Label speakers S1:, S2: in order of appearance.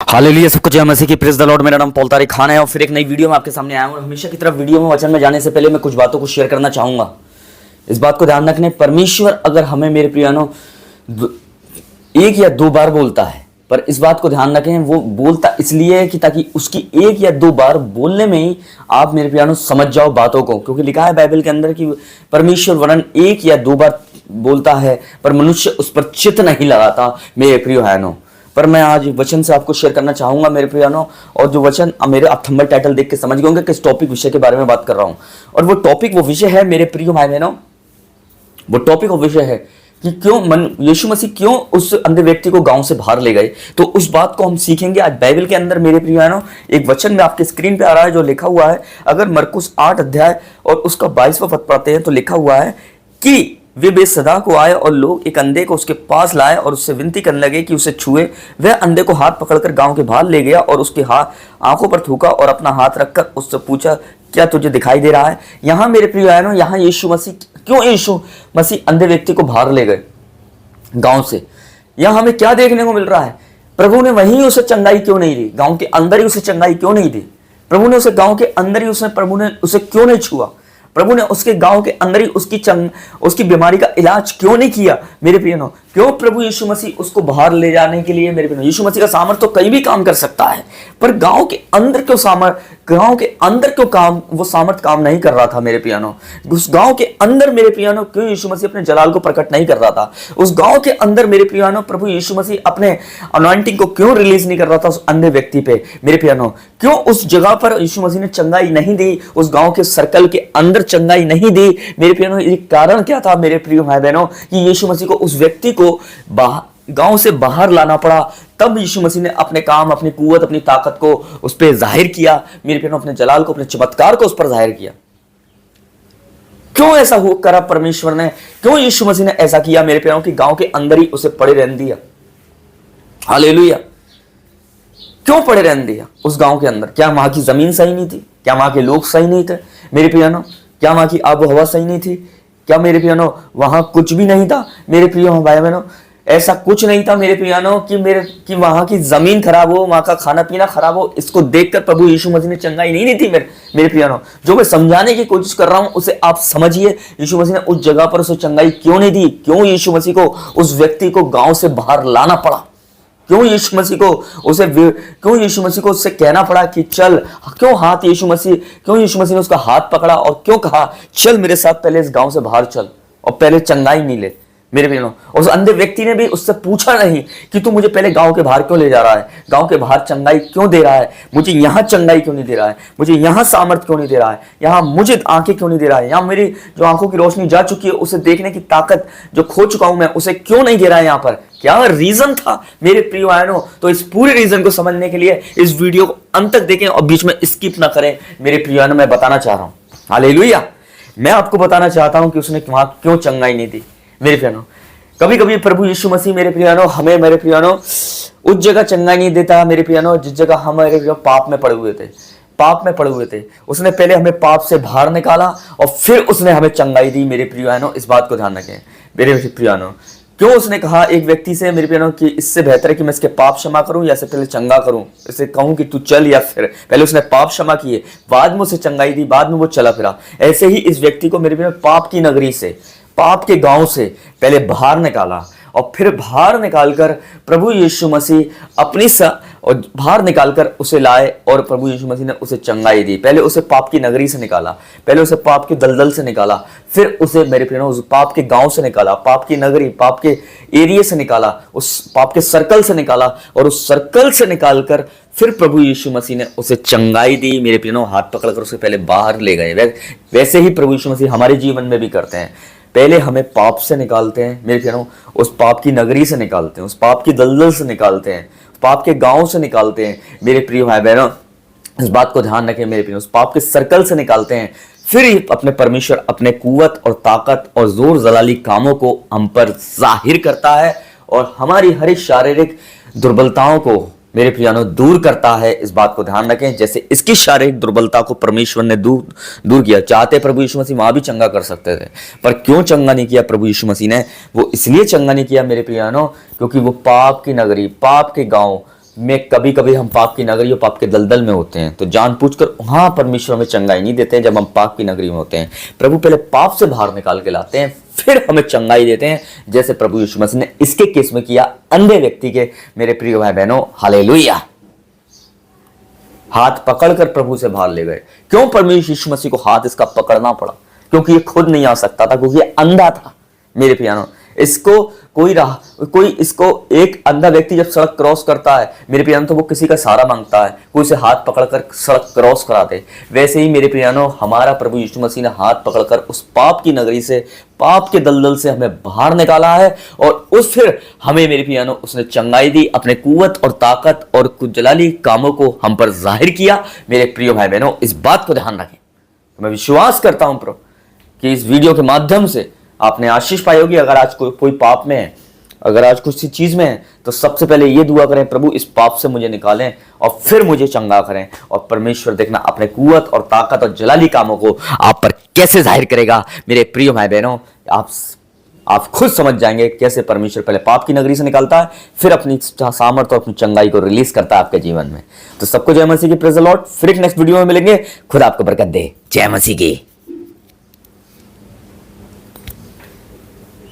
S1: Hallelujah, सबको जय मसीह की, प्रेज द लॉर्ड। मेरा नाम पॉल तारिक खान है और फिर एक नई वीडियो में आपके सामने आया हूं। हमेशा की तरफ वीडियो में वचन में जाने से पहले मैं कुछ बातों को शेयर करना चाहूंगा। इस बात को ध्यान रखने, परमेश्वर अगर हमें, मेरे प्रियानो, एक या दो बार बोलता है, पर इस बात को ध्यान रखें, वो बोलता इसलिए है कि ताकि उसकी एक या दो बार बोलने में ही आप, मेरे प्रियानो, समझ जाओ बातों को। क्योंकि लिखा है बाइबल के अंदर कि परमेश्वर वरन एक या दो बार बोलता है पर मनुष्य उस पर चित्त नहीं लगाता, मेरे प्रियो बहनों। पर मैं आज वचन से आपको शेयर करना चाहूंगा, मेरे प्रियानो, और जो वचन मेरे आप थंबनेल टाइटल देख के समझ गए होंगे किस टॉपिक विषय के बारे में बात कर रहा हूं। और वो टॉपिक, वो विषय है, मेरे प्रियो भाई बहनों, वो टॉपिक और विषय है कि क्यों यीशु मसीह क्यों उस अंधे व्यक्ति को गांव से बाहर ले गए। तो उस बात को हम सीखेंगे आज बाइबल के अंदर, मेरे प्रियो बहनों। एक वचन में आपके स्क्रीन पे आ रहा है जो लिखा हुआ है। अगर मरकुस 8 अध्याय और उसका 22वां पद पढ़ते हैं तो लिखा हुआ है कि वे बेसदा को आए और लोग एक अंधे को उसके पास लाए और उससे विनती करने लगे कि उसे छुए। वह अंधे को हाथ पकड़कर गांव के बाहर ले गया और उसके हाथ आंखों पर थूका और अपना हाथ रखकर उससे पूछा, क्या तुझे दिखाई दे रहा है? यहाँ मेरे प्रिय बहनों, यहाँ यीशु मसीह, क्यों यीशु मसीह अंधे व्यक्ति को बाहर ले गए गांव से? यहाँ हमें क्या देखने को मिल रहा है? प्रभु ने वहीं उसे चंगाई क्यों नहीं दी? गांव के अंदर ही उसे चंगाई क्यों नहीं दी? प्रभु ने उसे गांव के अंदर ही प्रभु ने उसे क्यों नहीं छुआ? प्रभु ने उसके गांव के अंदर ही उसकी बीमारी का इलाज क्यों नहीं किया? मेरे प्रियो, क्यों प्रभु यीशु मसीह उसको बाहर ले जाने के लिए, मेरे प्रियो, यीशु मसीह का सामर्थ तो कहीं भी काम कर सकता है, पर गांव के अंदर क्यों काम, वो सामर्थ काम नहीं कर रहा था? मेरे प्रियो, उस गांव के अंदर, मेरे प्रियो, क्यों यीशु मसीह अपने जलाल को प्रकट नहीं कर रहा था? उस गांव के अंदर, मेरे प्रियो, प्रभु यीशु मसीह अपने अनॉइंटिंग को क्यों रिलीज नहीं कर रहा था उस अंधे व्यक्ति पे? मेरे प्रियो, क्यों उस जगह पर यीशु मसीह ने चंगाई नहीं दी? उस गांव के सर्कल के अंदर चंगाई नहीं दी? मेरे प्रियो, ये कारण क्या था मेरे प्रियो भाई बहनों कि यीशु मसीह को, उस व्यक्ति को गांव से बाहर लाना पड़ा? तब यीशु मसीह ने अपने काम, अपनी कुवत, अपनी ताकत को उस पर जाहिर किया, मेरे प्रियो, अपने जलाल को, अपने चमत्कार को उस पर जाहिर किया। क्यों ऐसा हो करा परमेश्वर ने? क्यों यीशु मसीह ने ऐसा किया मेरे प्रियो कि गांव के अंदर ही उसे पड़े रहने दिया? हालेलुया। क्यों पड़े रहने दिया उस गांव के अंदर? क्या वहां की जमीन सही नहीं थी? क्या वहां के लोग सही नहीं थे? मेरे प्रियो, क्या वहां की आबो हवा सही नहीं थी? क्या मेरे प्रियो वहां कुछ भी नहीं था? मेरे प्रियो भाई बहनों, ऐसा कुछ नहीं था मेरे प्रियो कि वहां की जमीन खराब हो, वहां का खाना पीना खराब हो। इसको देखकर प्रभु यीशु मसीह ने चंगाई नहीं दी थी मेरे प्रियो। जो मैं समझाने की कोशिश कर रहा हूं उसे आप समझिए। यीशु मसीह ने उस जगह पर उसे चंगाई क्यों नहीं दी? क्यों यीशु मसीह को उस व्यक्ति को गांव से बाहर लाना पड़ा? क्यों यीशु मसीह को उससे कहना पड़ा कि चल? क्यों यीशु मसीह ने उसका हाथ पकड़ा और क्यों कहा, चल मेरे साथ पहले इस गांव से बाहर चल और पहले चंगाई नहीं ले? मेरे प्रियो, उस अंधे व्यक्ति ने भी उससे पूछा नहीं कि तू मुझे पहले गांव के बाहर क्यों ले जा रहा है? गांव के बाहर चंगाई क्यों दे रहा है? मुझे यहां चंगाई क्यों नहीं दे रहा है? मुझे यहां सामर्थ क्यों नहीं दे रहा है? यहां मुझे आंखें क्यों नहीं दे रहा है? यहां मेरी जो आंखों की रोशनी जा चुकी है, उसे देखने की ताकत जो खो चुका हूं मैं, उसे क्यों नहीं दे रहा है? यहां पर क्या रीजन था मेरे प्रियो बहनों? तो इस पूरे रीजन को समझने के लिए इस वीडियो को अंत तक देखें और बीच में स्किप ना करें। मेरे प्रियो बहनों, मैं बताना चाह रहा हूं, हालेलुया, मैं आपको बताना चाहता हूं कि उसने वहां क्यों चंगाई नहीं दी। मेरे प्रियो, कभी कभी प्रभु यीशु मसीह, मेरे प्रियो, हमें, मेरे प्रियो, उस जगह चंगाई नहीं देता मेरे प्रियो जिस जगह हम, मेरे प्रियो, पाप में पड़े हुए थे। उसने पहले हमें पाप से बाहर निकाला और फिर उसने हमें चंगाई दी। मेरे प्रियो, इस बात को ध्यान रखें मेरे प्रियो। क्यों उसने कहा एक व्यक्ति से, मेरे प्रियो, कि इससे बेहतर है कि मैं इसके पाप क्षमा करूं या से पहले चंगा करूं? इसे कहूं कि तू चल, या फिर पहले उसने पाप क्षमा किए, बाद में उसे चंगाई दी, बाद में वो चला फिरा। ऐसे ही इस व्यक्ति को, मेरे प्रियो, पाप की नगरी से, पाप के गांव से पहले बाहर निकाला और फिर बाहर निकालकर प्रभु यीशु मसीह और बाहर निकालकर उसे लाए और प्रभु यीशु मसीह ने उसे चंगाई दी। पहले उसे पाप की नगरी से निकाला, पहले उसे पाप के दलदल से निकाला, फिर उसे, मेरे प्रियो, उस पाप के गांव से निकाला, पाप की नगरी, पाप के एरिया से निकाला, उस पाप के सर्कल से निकाला और उस सर्कल से निकालकर फिर प्रभु यीशु मसीह ने उसे चंगाई दी। मेरे प्रियो, हाथ पकड़कर उसे पहले बाहर ले गए। वैसे ही प्रभु यीशु मसीह हमारे जीवन में भी करते हैं। पहले हमें पाप से निकालते हैं, मेरे प्रियो, उस पाप की नगरी से निकालते हैं, उस पाप की दलदल से निकालते हैं, पाप के गांव से निकालते हैं। मेरे प्रियो भाई बहनों, इस बात को ध्यान रखें मेरे प्रियो, उस पाप के सर्कल से निकालते हैं। फिर अपने परमेश्वर अपने कुवत और ताकत और जोर जलाली कामों को हम पर जाहिर करता है और हमारी हर एक शारीरिक दुर्बलताओं को, मेरे प्रियानो, दूर करता है। इस बात को ध्यान रखें, जैसे इसकी शारीरिक दुर्बलता को परमेश्वर ने दूर किया। चाहते प्रभु यीशु मसीह वहां भी चंगा कर सकते थे, पर क्यों चंगा नहीं किया प्रभु यीशु मसीह ने? वो इसलिए चंगा नहीं किया मेरे प्रियानो, क्योंकि वो पाप की नगरी, पाप के गांव, में कभी कभी हम पाप की नगरी और पाप के दलदल में होते हैं तो जानबूझकर वहां परमेश्वर हमें चंगाई नहीं देते हैं। जब हम पाप की नगरी में होते हैं प्रभु पहले पाप से बाहर निकाल के लाते हैं, फिर हमें चंगाई देते हैं, जैसे प्रभु यीशु मसीह ने इसके केस में किया अंधे व्यक्ति के। मेरे प्रिय भाई बहनों, हालेलुया। हाथ पकड़कर प्रभु से बाहर ले गए। क्यों परमेश्वर यीशु मसीह को हाथ इसका पकड़ना पड़ा? क्योंकि ये खुद नहीं आ सकता था, क्योंकि ये अंधा था। मेरे प्यारों, इसको कोई इसको एक अंधा व्यक्ति जब सड़क क्रॉस करता है मेरे प्यारों तो वो किसी का सहारा मांगता है, कोई उसे हाथ पकड़कर सड़क क्रॉस करा दे। वैसे ही मेरे प्यारों हमारा प्रभु यीशु मसीह ने हाथ पकड़कर उस पाप की नगरी से, पाप के दलदल से हमें बाहर निकाला है और उस फिर हमें मेरे प्यारों उसने चंगाई दी, अपने कुव्वत और ताकत और कुछ जलाली कामों को हम पर जाहिर किया। मेरे प्रिय भाई बहनों, इस बात को ध्यान रखें। मैं विश्वास करता हूं प्रभु कि इस वीडियो के माध्यम से आपने आशीष पाई होगी। अगर आज कोई पाप में है, अगर आज कुछ चीज में है, तो सबसे पहले ये दुआ करें, प्रभु इस पाप से मुझे निकालें और फिर मुझे चंगा करें। और परमेश्वर देखना अपने कुव्वत और ताकत और जलाली कामों को आप पर कैसे जाहिर करेगा। मेरे प्रिय भाई बहनों, आप खुद समझ जाएंगे कैसे परमेश्वर पहले पाप की नगरी से निकालता है, फिर अपनी सामर्थ्य और अपनी चंगाई को रिलीज करता है आपके जीवन में। तो सबको जय मसीह की, प्रेज़ द लॉर्ड। फिर एक नेक्स्ट वीडियो में मिलेंगे। खुदा आपको बरकत दे। जय मसीह की।